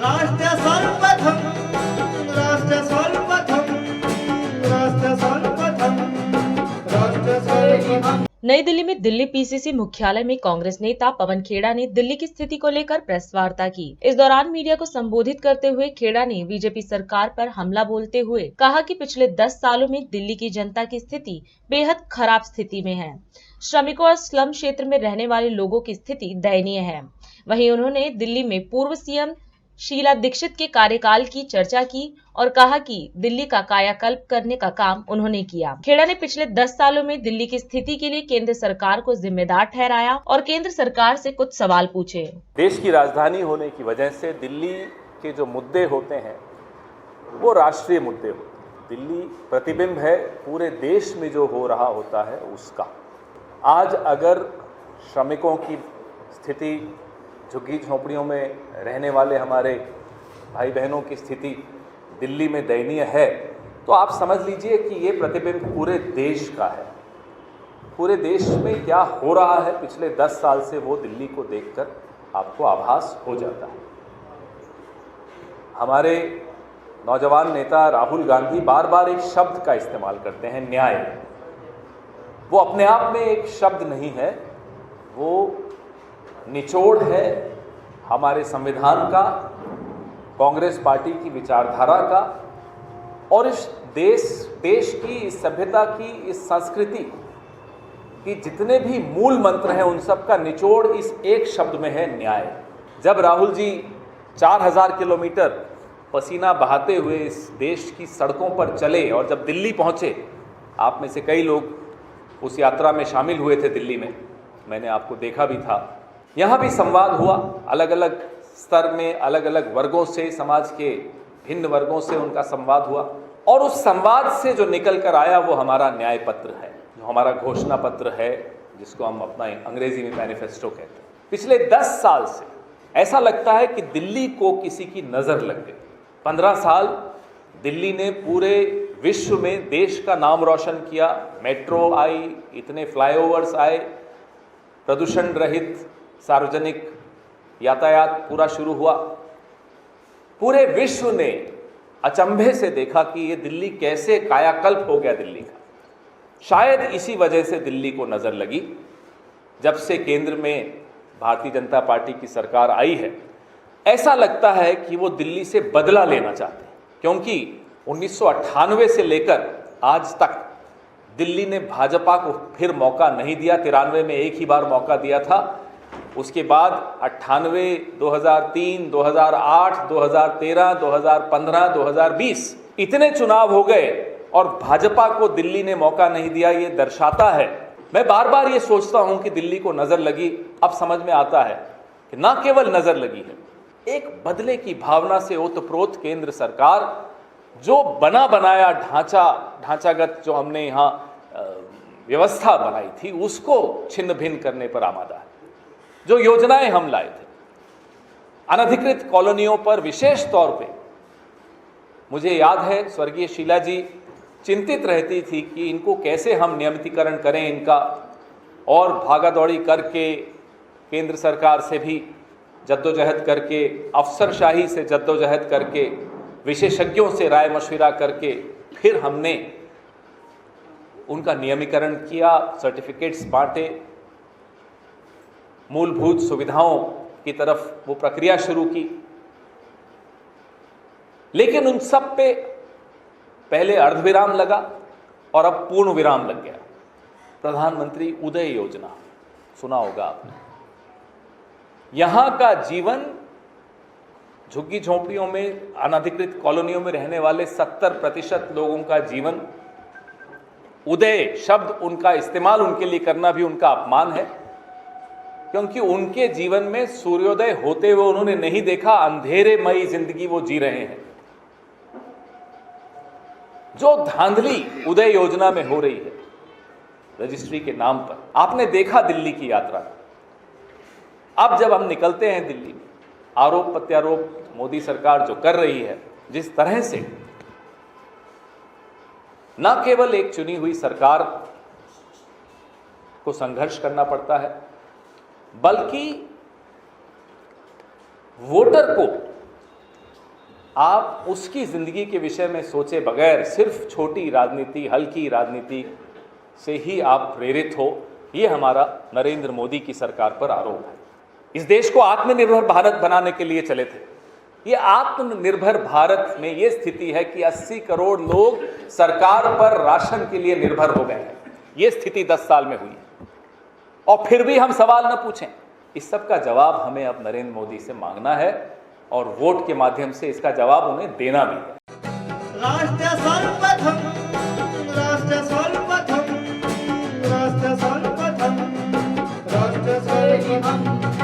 राष्ट्र सर्वप्रथम, राष्ट्र सर्वप्रथम, राष्ट्र सर्वप्रथम, राष्ट्र सर्वप्रथम। नई दिल्ली में दिल्ली पीसीसी मुख्यालय में कांग्रेस नेता पवन खेड़ा ने दिल्ली की स्थिति को लेकर प्रेस वार्ता की। इस दौरान मीडिया को संबोधित करते हुए खेड़ा ने बीजेपी सरकार पर हमला बोलते हुए कहा कि पिछले 10 सालों में दिल्ली की जनता की स्थिति बेहद खराब स्थिति में है। श्रमिकों और स्लम क्षेत्र में रहने वाले लोगों की स्थिति दयनीय है। वहीं उन्होंने दिल्ली में पूर्व सीएम शीला दीक्षित के कार्यकाल की चर्चा की और कहा कि दिल्ली का कायाकल्प करने का काम उन्होंने किया। खेड़ा ने पिछले 10 सालों में दिल्ली की स्थिति के लिए केंद्र सरकार को जिम्मेदार ठहराया और केंद्र सरकार से कुछ सवाल पूछे। देश की राजधानी होने की वजह से दिल्ली के जो मुद्दे होते हैं वो राष्ट्रीय मुद्दे होते हैं। दिल्ली प्रतिबिंब है पूरे देश में जो हो रहा होता है उसका। आज अगर श्रमिकों की स्थिति, झुग्गी झोंपड़ियों में रहने वाले हमारे भाई बहनों की स्थिति दिल्ली में दयनीय है, तो आप समझ लीजिए कि ये प्रतिबिंब पूरे देश का है। पूरे देश में क्या हो रहा है पिछले 10 साल से वो दिल्ली को देखकर आपको आभास हो जाता है। हमारे नौजवान नेता राहुल गांधी बार बार एक शब्द का इस्तेमाल करते हैं, न्याय। वो अपने आप में एक शब्द नहीं है, वो निचोड़ है हमारे संविधान का, कांग्रेस पार्टी की विचारधारा का और इस देश की, इस सभ्यता की, इस संस्कृति की जितने भी मूल मंत्र हैं उन सब का निचोड़ इस एक शब्द में है, न्याय। जब राहुल जी 4000 किलोमीटर पसीना बहाते हुए इस देश की सड़कों पर चले और जब दिल्ली पहुंचे, आप में से कई लोग उस यात्रा में शामिल हुए थे दिल्ली में, मैंने आपको देखा भी था। यहाँ भी संवाद हुआ, अलग अलग स्तर में अलग अलग वर्गों से, समाज के भिन्न वर्गों से उनका संवाद हुआ और उस संवाद से जो निकल कर आया वो हमारा न्याय पत्र है, जो हमारा घोषणा पत्र है, जिसको हम अपना अंग्रेजी में मैनिफेस्टो कहते हैं। पिछले 10 साल से ऐसा लगता है कि दिल्ली को किसी की नज़र लग गई। 15 साल दिल्ली ने पूरे विश्व में देश का नाम रोशन किया। मेट्रो आई, इतने फ्लाईओवर्स आए, प्रदूषण रहित सार्वजनिक यातायात पूरा शुरू हुआ। पूरे विश्व ने अचंभे से देखा कि ये दिल्ली कैसे कायाकल्प हो गया दिल्ली का। शायद इसी वजह से दिल्ली को नज़र लगी। जब से केंद्र में भारतीय जनता पार्टी की सरकार आई है, ऐसा लगता है कि वो दिल्ली से बदला लेना चाहते हैं, क्योंकि 1998 से लेकर आज तक दिल्ली ने भाजपा को फिर मौका नहीं दिया। 93 में एक ही बार मौका दिया था, उसके बाद 98, 2003, 2008, 2013, 2015, 2020 इतने चुनाव हो गए और भाजपा को दिल्ली ने मौका नहीं दिया। ये दर्शाता है, मैं बार बार ये सोचता हूं कि दिल्ली को नज़र लगी। अब समझ में आता है कि ना केवल नज़र लगी है, एक बदले की भावना से ओतप्रोत केंद्र सरकार जो बना बनाया ढांचागत जो हमने यहाँ व्यवस्था बनाई थी उसको छिन्न भिन्न करने पर आमादा है। जो योजनाएं हम लाए थे अनधिकृत कॉलोनियों पर, विशेष तौर पे मुझे याद है स्वर्गीय शीला जी चिंतित रहती थी कि इनको कैसे हम नियमितीकरण करें इनका, और भागादौड़ी करके केंद्र सरकार से भी जद्दोजहद करके, अफसरशाही से जद्दोजहद करके, विशेषज्ञों से राय मशविरा करके फिर हमने उनका नियमीकरण किया, सर्टिफिकेट्स बांटे, मूलभूत सुविधाओं की तरफ वो प्रक्रिया शुरू की। लेकिन उन सब पे पहले अर्धविराम लगा और अब पूर्ण विराम लग गया। प्रधानमंत्री उदय योजना सुना होगा आपने। यहां का जीवन, झुग्गी झोंपड़ियों में, अनधिकृत कॉलोनियों में रहने वाले 70% लोगों का जीवन, उदय शब्द उनका इस्तेमाल उनके लिए करना भी उनका अपमान है, क्योंकि उनके जीवन में सूर्योदय होते हुए उन्होंने नहीं देखा, अंधेरेमयी जिंदगी वो जी रहे हैं। जो धांधली उदय योजना में हो रही है रजिस्ट्री के नाम पर, आपने देखा दिल्ली की यात्रा। अब जब हम निकलते हैं दिल्ली में, आरोप प्रत्यारोप मोदी सरकार जो कर रही है, जिस तरह से न केवल एक चुनी हुई सरकार को संघर्ष करना पड़ता है, बल्कि वोटर को आप उसकी ज़िंदगी के विषय में सोचे बगैर सिर्फ छोटी राजनीति, हल्की राजनीति से ही आप प्रेरित हो, ये हमारा नरेंद्र मोदी की सरकार पर आरोप है। इस देश को आत्मनिर्भर भारत बनाने के लिए चले थे। ये आत्मनिर्भर भारत में ये स्थिति है कि 80 करोड़ लोग सरकार पर राशन के लिए निर्भर हो गए हैं। ये स्थिति 10 साल में हुई है और फिर भी हम सवाल न पूछें। इस सब का जवाब हमें अब नरेंद्र मोदी से मांगना है और वोट के माध्यम से इसका जवाब उन्हें देना भी है। राष्ट्र सर्वप्रथम